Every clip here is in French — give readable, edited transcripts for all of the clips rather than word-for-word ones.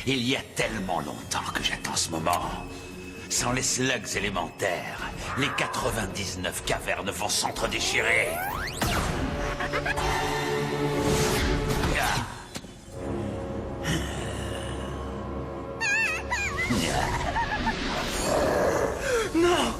Il y a tellement longtemps que j'attends ce moment. Sans les slugs élémentaires, les 99 cavernes vont s'entre-déchirer. Non!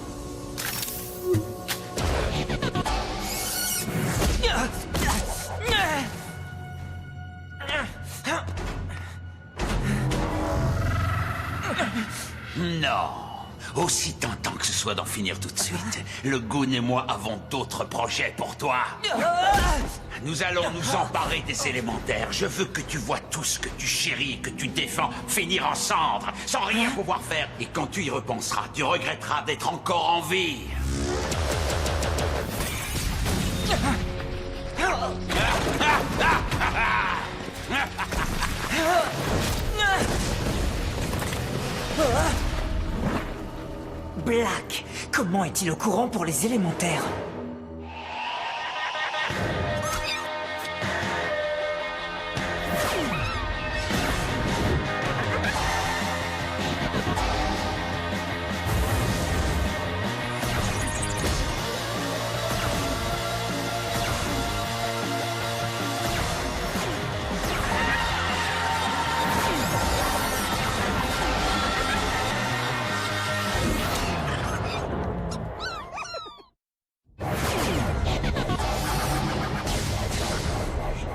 Non. Aussi tentant que ce soit d'en finir tout de suite, le Goon et moi avons d'autres projets pour toi. Nous allons nous emparer des élémentaires. Je veux que tu vois tout ce que tu chéris, que tu défends, finir en cendres, sans rien pouvoir faire. Et quand tu y repenseras, tu regretteras d'être encore en vie. Black, comment est-il au courant pour les élémentaires?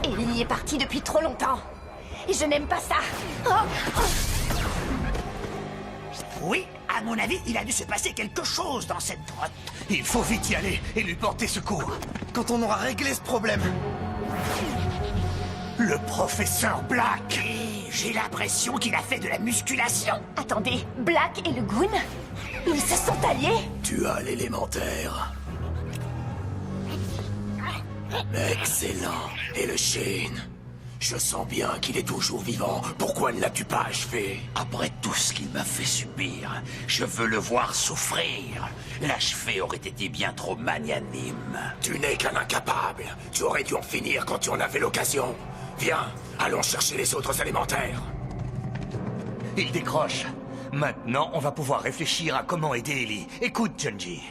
Ellie est partie depuis trop longtemps. Et je n'aime pas ça. Oui, à mon avis, il a dû se passer quelque chose dans cette grotte. Il faut vite y aller et lui porter secours. Quand on aura réglé ce problème. Le professeur Black. J'ai l'impression qu'il a fait de la musculation. Attendez, Black et le Goon? Ils se sont alliés? Tu as l'élémentaire. Excellent. Et le Shane? Je sens bien qu'il est toujours vivant. Pourquoi ne l'as-tu pas achevé? Après tout ce qu'il m'a fait subir, je veux le voir souffrir. L'achever aurait été bien trop magnanime. Tu n'es qu'un incapable. Tu aurais dû en finir quand tu en avais l'occasion. Viens, allons chercher les autres élémentaires. Il décroche. Maintenant, on va pouvoir réfléchir à comment aider Ellie. Écoute, Junji.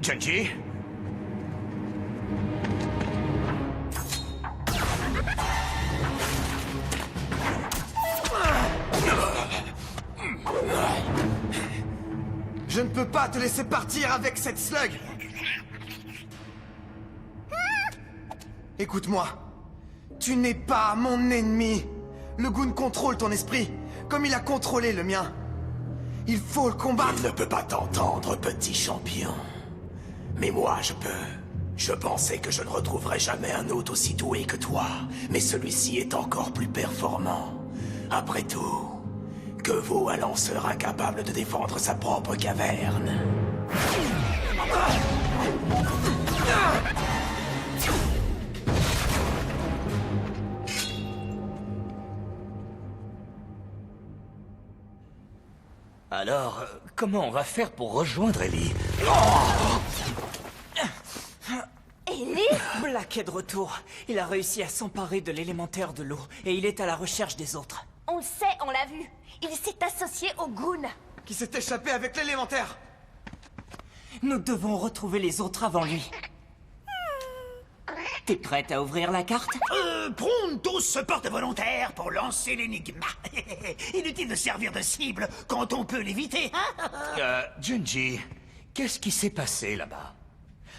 Junji? Je ne peux pas te laisser partir avec cette slug. Écoute-moi. Tu n'es pas mon ennemi. Le Goon contrôle ton esprit, comme il a contrôlé le mien. Il faut le combattre. Il ne peut pas t'entendre, petit champion. Mais moi, je peux. Je pensais que je ne retrouverais jamais un autre aussi doué que toi. Mais celui-ci est encore plus performant. Après tout, que vaut un lanceur incapable de défendre sa propre caverne? Alors, comment on va faire pour rejoindre Ellie? Ellie? Black est de retour. Il a réussi à s'emparer de l'élémentaire de l'eau et il est à la recherche des autres. On le sait, on l'a vu. Il s'est associé au Goon. Qui s'est échappé avec l'élémentaire. Nous devons retrouver les autres avant lui. T'es prête à ouvrir la carte? Pronto se porte volontaire pour lancer l'énigme. Inutile de servir de cible quand on peut l'éviter, hein? Junji, qu'est-ce qui s'est passé là-bas?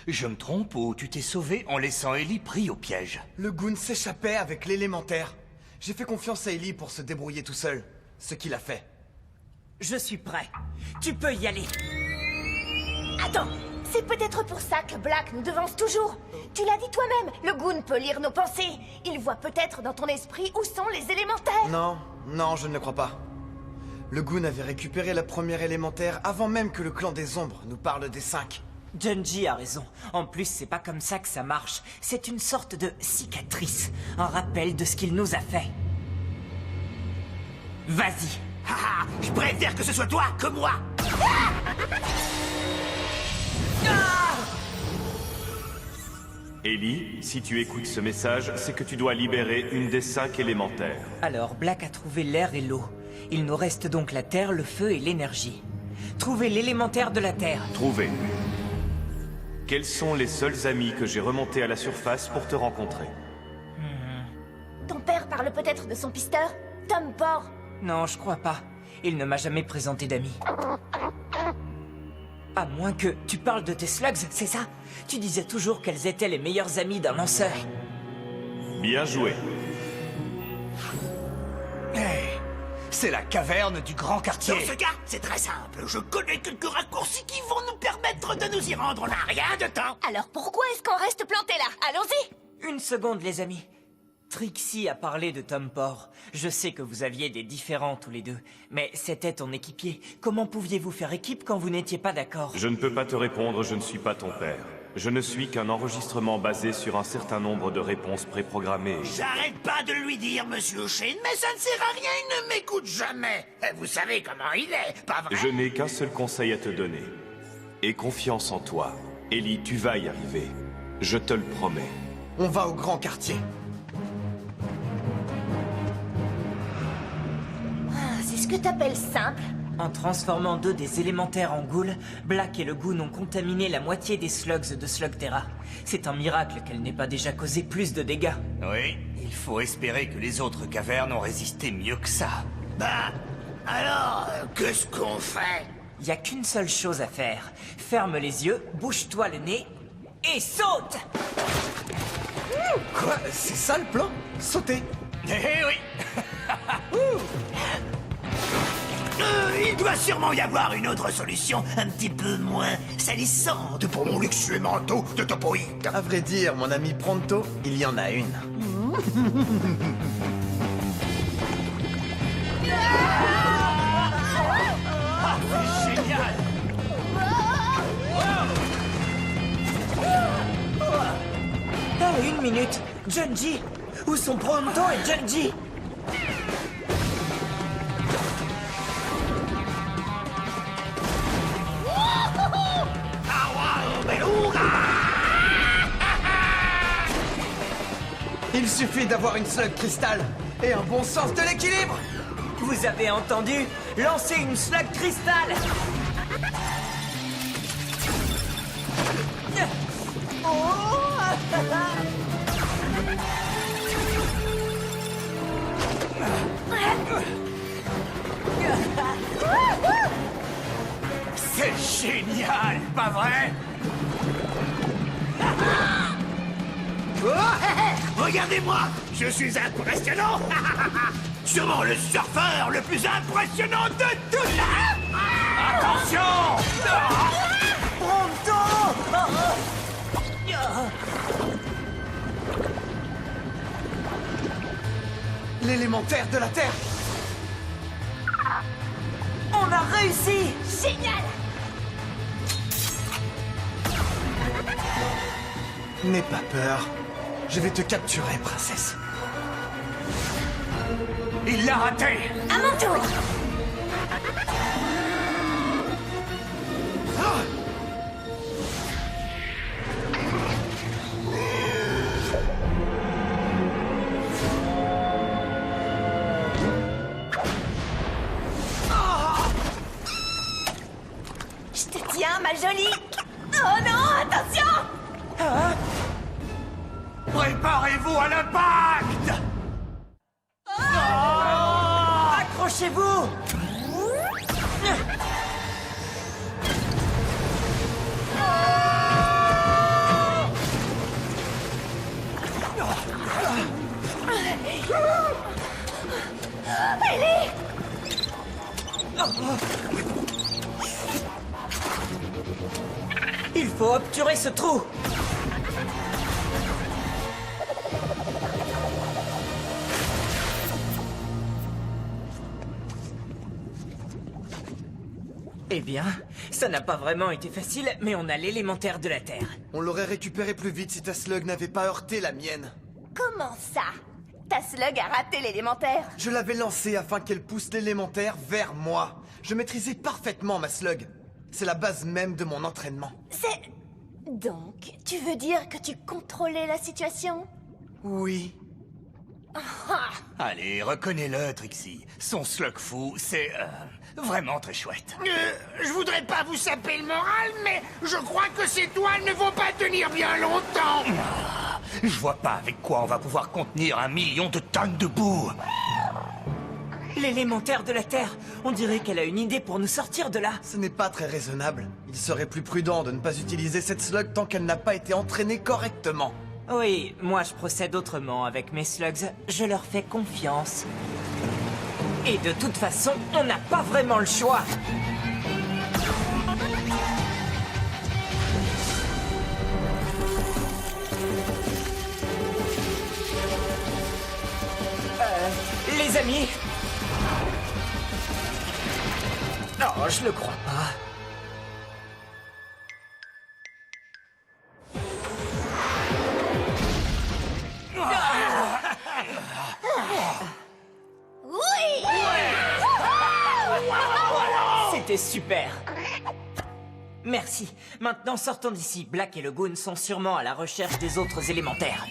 Je me trompe ou tu t'es sauvé en laissant Ellie pris au piège? Le Goon s'échappait avec l'élémentaire. J'ai fait confiance à Ellie pour se débrouiller tout seul. Ce qu'il a fait. Je suis prêt. Tu peux y aller. Attends, c'est peut-être pour ça que Black nous devance toujours. Tu l'as dit toi-même, le Goon peut lire nos pensées. Il voit peut-être dans ton esprit où sont les élémentaires. Non, non, je ne le crois pas. Le Goon avait récupéré la première élémentaire avant même que le clan des ombres nous parle des 5. Junji a raison. En plus, c'est pas comme ça que ça marche. C'est une sorte de cicatrice. Un rappel de ce qu'il nous a fait. Vas-y. Haha, je préfère que ce soit toi que moi. Ellie, si tu écoutes ce message, c'est que tu dois libérer une des 5 élémentaires. Alors, Black a trouvé l'air et l'eau. Il nous reste donc la terre, le feu et l'énergie. Trouvez l'élémentaire de la terre. Trouvé. Quels sont les seuls amis que j'ai remontés à la surface pour te rencontrer? Ton père parle peut-être de son pisteur, Tom Por. Non, je crois pas. Il ne m'a jamais présenté d'amis. À moins que tu parles de tes slugs, c'est ça? Tu disais toujours qu'elles étaient les meilleures amies d'un lanceur. Bien joué. Hey, c'est la caverne du grand quartier. Dans ce cas, c'est très simple. Je connais quelques raccourcis qui vont nous permettre de nous y rendre. On n'a rien de temps. Alors pourquoi est-ce qu'on reste planté là? Allons-y! Une seconde, les amis. Trixie a parlé de Tom Por. Je sais que vous aviez des différends tous les deux, mais c'était ton équipier. Comment pouviez-vous faire équipe quand vous n'étiez pas d'accord? Je ne peux pas te répondre, je ne suis pas ton père. Je ne suis qu'un enregistrement basé sur un certain nombre de réponses préprogrammées. J'arrête pas de lui dire, monsieur Shane, mais ça ne sert à rien, il ne m'écoute jamais. Vous savez comment il est, pas vrai? Je n'ai qu'un seul conseil à te donner. Aie confiance en toi. Ellie, tu vas y arriver. Je te le promets. On va au grand quartier. C'est ce que t'appelles simple? En transformant deux des élémentaires en ghouls, Black et le Goon ont contaminé la moitié des slugs de Slugterra. C'est un miracle qu'elle n'ait pas déjà causé plus de dégâts. Oui, il faut espérer que les autres cavernes ont résisté mieux que ça. Bah, alors, qu'est-ce qu'on fait? Y a qu'une seule chose à faire. Ferme les yeux, bouge-toi le nez et saute! Quoi? C'est ça le plan? Sauter? Eh oui. Il doit sûrement y avoir une autre solution, un petit peu moins salissante pour mon luxueux manteau de topoïde. À vrai dire, mon ami Pronto, il y en a une. Génial. Ah, une minute! Junji! Où sont Pronto et Junji? Il suffit d'avoir une slug cristal et un bon sens de l'équilibre. Vous avez entendu? Lancez une slug cristal! C'est génial, pas vrai? Regardez-moi, je suis impressionnant. Sûrement le surfeur le plus impressionnant de tous. Attention! L'élémentaire de la Terre. On a réussi! Génial! N'aie pas peur. Je vais te capturer, princesse. Il l'a raté! À mon tour! Je te tiens, ma jolie! Oh non, attention! Préparez-vous à l'impact! Accrochez-vous! Il faut obturer ce trou! Eh bien, ça n'a pas vraiment été facile, mais on a l'élémentaire de la Terre. On l'aurait récupéré plus vite si ta slug n'avait pas heurté la mienne. Comment ça? Ta slug a raté l'élémentaire. Je l'avais lancée afin qu'elle pousse l'élémentaire vers moi. Je maîtrisais parfaitement ma slug. C'est la base même de mon entraînement. Donc, tu veux dire que tu contrôlais la situation? Oui. Allez, reconnais-le, Trixie. Son slug fou, c'est vraiment très chouette. Je voudrais pas vous saper le moral, mais je crois que ces toiles ne vont pas tenir bien longtemps. Je vois pas avec quoi on va pouvoir contenir 1 million de tonnes de boue. L'élémentaire de la Terre. On dirait qu'elle a une idée pour nous sortir de là. Ce n'est pas très raisonnable. Il serait plus prudent de ne pas utiliser cette slug tant qu'elle n'a pas été entraînée correctement. Oui, moi je procède autrement avec mes slugs. Je leur fais confiance. Et de toute façon, on n'a pas vraiment le choix. Les amis. Non, je le crois pas. Oui! C'était super. Merci. Maintenant, sortons d'ici. Black et le Goon sont sûrement à la recherche des autres élémentaires.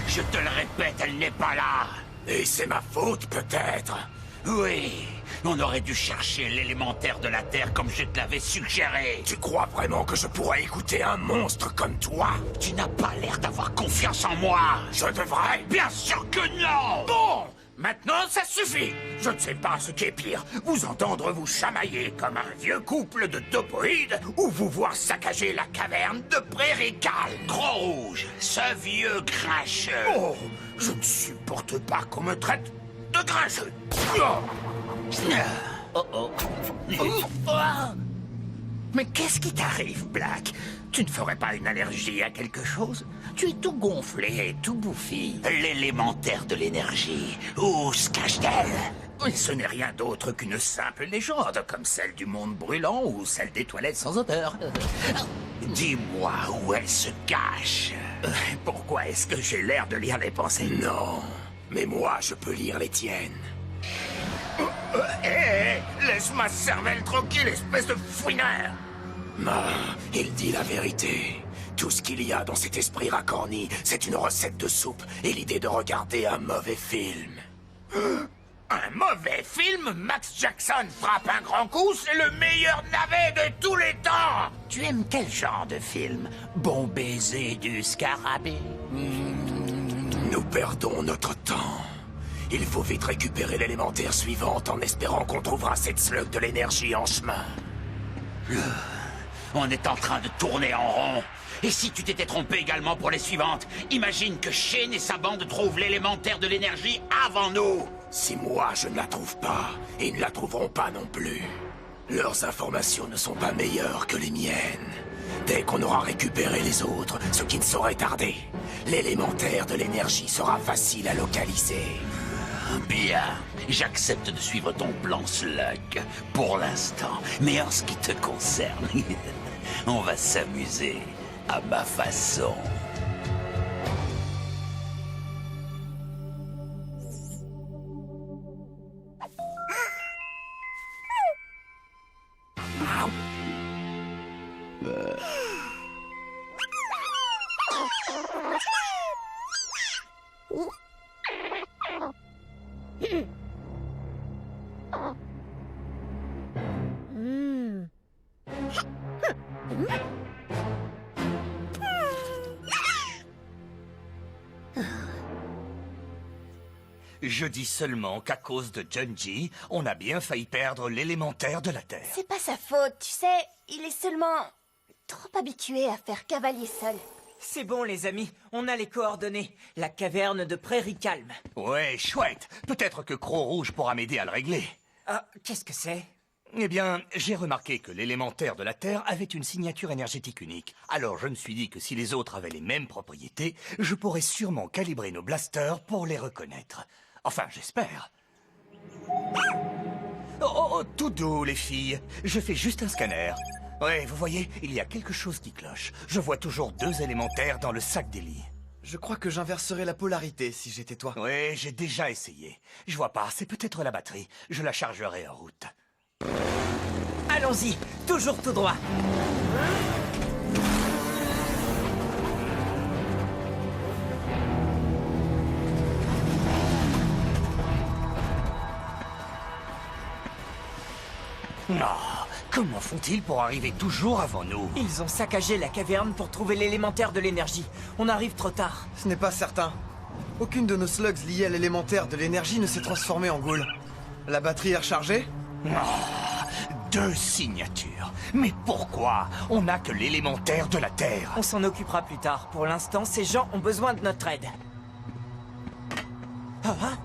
Je te le répète, elle n'est pas là. Et c'est ma faute, peut-être. Oui, on aurait dû chercher l'élémentaire de la Terre comme je te l'avais suggéré. Tu crois vraiment que je pourrais écouter un monstre comme toi? Tu n'as pas l'air d'avoir confiance en moi. Je devrais. Bien sûr que non. Bon, maintenant ça suffit. Je ne sais pas ce qui est pire. Vous entendre vous chamailler comme un vieux couple de topoïdes ou vous voir saccager la caverne de Prairie Calme. Gros-Rouge, ce vieux grincheux. Oh, je ne supporte pas qu'on me traite de grincheux. Mais qu'est-ce qui t'arrive, Black? Tu ne ferais pas une allergie à quelque chose? Tu es tout gonflé et tout bouffi. L'élémentaire de l'énergie. Où se cache-t-elle? Oui, ce n'est rien d'autre qu'une simple légende, comme celle du monde brûlant ou celle des toilettes sans odeur. Dis-moi où elle se cache. Pourquoi est-ce que j'ai l'air de lire les pensées? Non, mais moi, je peux lire les tiennes. Hé, laisse ma cervelle tranquille, espèce de fouineur! Il dit la vérité. Tout ce qu'il y a dans cet esprit racorni, c'est une recette de soupe et l'idée de regarder un mauvais film. Un mauvais film? Max Jackson frappe un grand coup, c'est le meilleur navet de tous les temps! Tu aimes quel genre de film? Bon baiser du scarabée? Nous perdons notre temps. Il faut vite récupérer l'élémentaire suivante en espérant qu'on trouvera cette slug de l'énergie en chemin. On est en train de tourner en rond. Et si tu t'étais trompé également pour les suivantes? Imagine que Shane et sa bande trouvent l'élémentaire de l'énergie avant nous. Si moi je ne la trouve pas, ils ne la trouveront pas non plus. Leurs informations ne sont pas meilleures que les miennes. Dès qu'on aura récupéré les autres, ce qui ne saurait tarder, l'élémentaire de l'énergie sera facile à localiser. Bien, j'accepte de suivre ton plan, Slug, pour l'instant. Mais en ce qui te concerne, on va s'amuser à ma façon. Je dis seulement qu'à cause de Junji, on a bien failli perdre l'élémentaire de la Terre. C'est pas sa faute, tu sais. Il est seulement trop habitué à faire cavalier seul. C'est bon, les amis. On a les coordonnées. La caverne de Prairie Calme. Ouais, chouette. Peut-être que Gros-Rouge pourra m'aider à le régler. Ah, qu'est-ce que c'est? Eh bien, j'ai remarqué que l'élémentaire de la Terre avait une signature énergétique unique. Alors je me suis dit que si les autres avaient les mêmes propriétés, je pourrais sûrement calibrer nos blasters pour les reconnaître. Enfin, j'espère. Oh, tout doux, les filles. Je fais juste un scanner. Ouais, vous voyez, il y a quelque chose qui cloche. Je vois toujours 2 élémentaires dans le sac d'Ellie. Je crois que j'inverserais la polarité si j'étais toi. Oui, j'ai déjà essayé. Je vois pas, c'est peut-être la batterie. Je la chargerai en route. Allons-y, toujours tout droit. Oh, comment font-ils pour arriver toujours avant nous? Ils ont saccagé la caverne pour trouver l'élémentaire de l'énergie. On arrive trop tard. Ce n'est pas certain. Aucune de nos slugs liés à l'élémentaire de l'énergie ne s'est transformée en ghoul. La batterie est rechargée? Oh, 2 signatures. Mais pourquoi? On n'a que l'élémentaire de la Terre. On s'en occupera plus tard. Pour l'instant, ces gens ont besoin de notre aide. Ah, ah.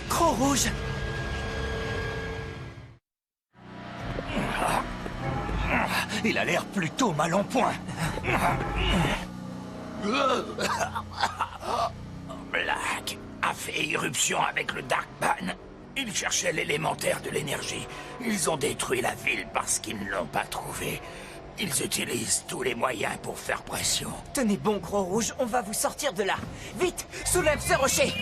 Croc rouge! Il a l'air plutôt mal en point. Black a fait irruption avec le Darkban. Ils cherchaient l'élémentaire de l'énergie. Ils ont détruit la ville parce qu'ils ne l'ont pas trouvé. Ils utilisent tous les moyens pour faire pression. Tenez bon, Croc rouge, on va vous sortir de là. Vite, soulève ce rocher!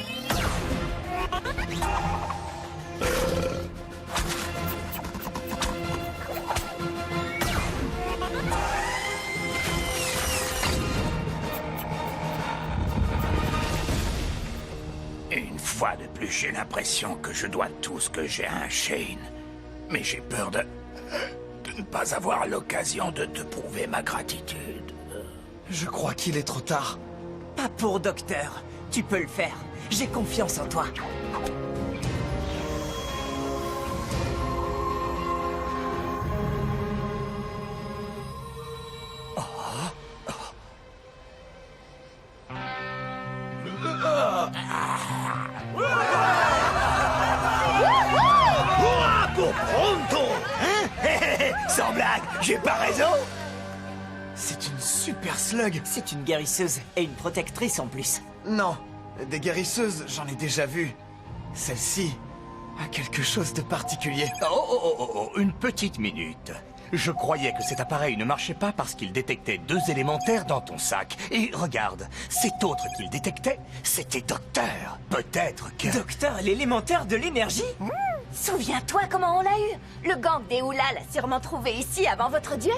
Une fois de plus, j'ai l'impression que je dois tout ce que j'ai à un Shane. Mais j'ai peur de ne pas avoir l'occasion de te prouver ma gratitude. Je crois qu'il est trop tard. Pas pour Docteur. Tu peux le faire. J'ai confiance en toi. Pour pronto, hein? Sans blague, j'ai pas raison? C'est une super slug. C'est une guérisseuse et une protectrice en plus. Non, des guérisseuses, j'en ai déjà vu. Celle-ci a quelque chose de particulier. Oh, une petite minute. Je croyais que cet appareil ne marchait pas parce qu'il détectait 2 élémentaires dans ton sac. Et regarde, cet autre qu'il détectait, c'était Docteur. Peut-être que... Docteur, l'élémentaire de l'énergie? Souviens-toi comment on l'a eu. Le gang des Houlas l'a sûrement trouvé ici avant votre duel.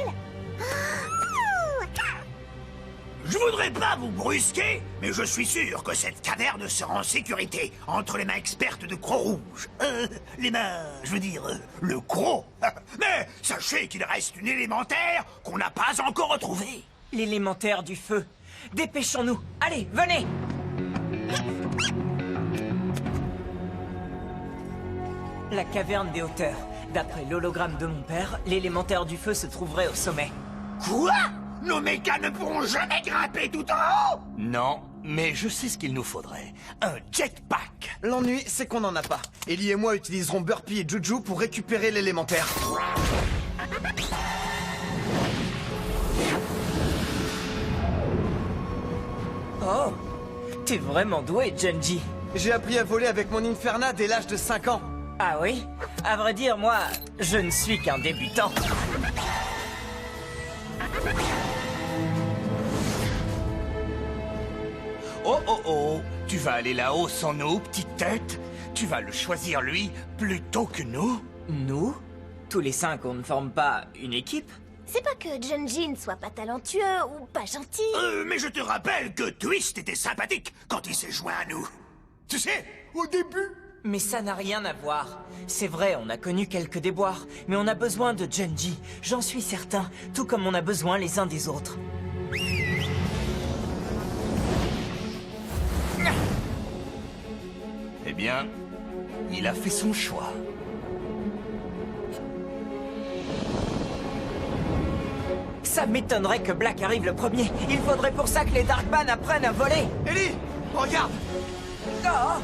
Je voudrais pas vous brusquer, mais je suis sûr que cette caverne sera en sécurité entre les mains expertes de Croc Rouge. Les mains, je veux dire, le Croc. Mais sachez qu'il reste une élémentaire qu'on n'a pas encore retrouvée. L'élémentaire du feu. Dépêchons-nous. Allez, venez! La caverne des hauteurs. D'après l'hologramme de mon père, l'élémentaire du feu se trouverait au sommet. Quoi? Nos mechas ne pourront jamais grimper tout en haut? Non, mais je sais ce qu'il nous faudrait. Un jetpack. L'ennui, c'est qu'on n'en a pas. Ellie et moi utiliserons Burpee et Juju pour récupérer l'élémentaire. Oh! T'es vraiment doué, Junji. J'ai appris à voler avec mon Inferna dès l'âge de 5 ans. Ah oui? À vrai dire, moi, je ne suis qu'un débutant. Oh, tu vas aller là-haut sans nous, petite tête? Tu vas le choisir lui plutôt que nous? Nous? Tous les 5, on ne forme pas une équipe? C'est pas que Junji ne soit pas talentueux ou pas gentil. Mais je te rappelle que Twist était sympathique quand il s'est joint à nous. Tu sais, au début... Mais ça n'a rien à voir. C'est vrai, on a connu quelques déboires, mais on a besoin de Junji, j'en suis certain, tout comme on a besoin les uns des autres. Eh bien, il a fait son choix. Ça m'étonnerait que Black arrive le premier. Il faudrait pour ça que les Darkban apprennent à voler. Ellie, regarde! Oh!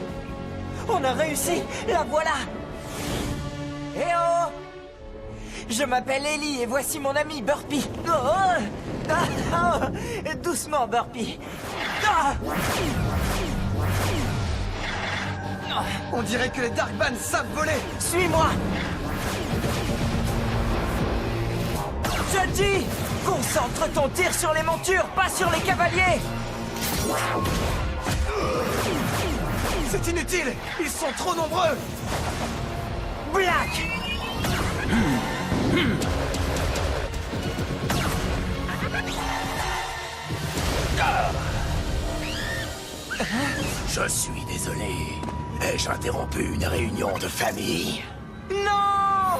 On a réussi! La voilà! Eh oh! Je m'appelle Ellie et voici mon ami Burpee. Oh! Ah! Oh! Doucement, Burpee. Ah! On dirait que les Darkban savent voler! Suis-moi! Judgy! Concentre ton tir sur les montures, pas sur les cavaliers! C'est inutile! Ils sont trop nombreux! Black! Je suis désolé. Ai-je interrompu une réunion de famille? Non!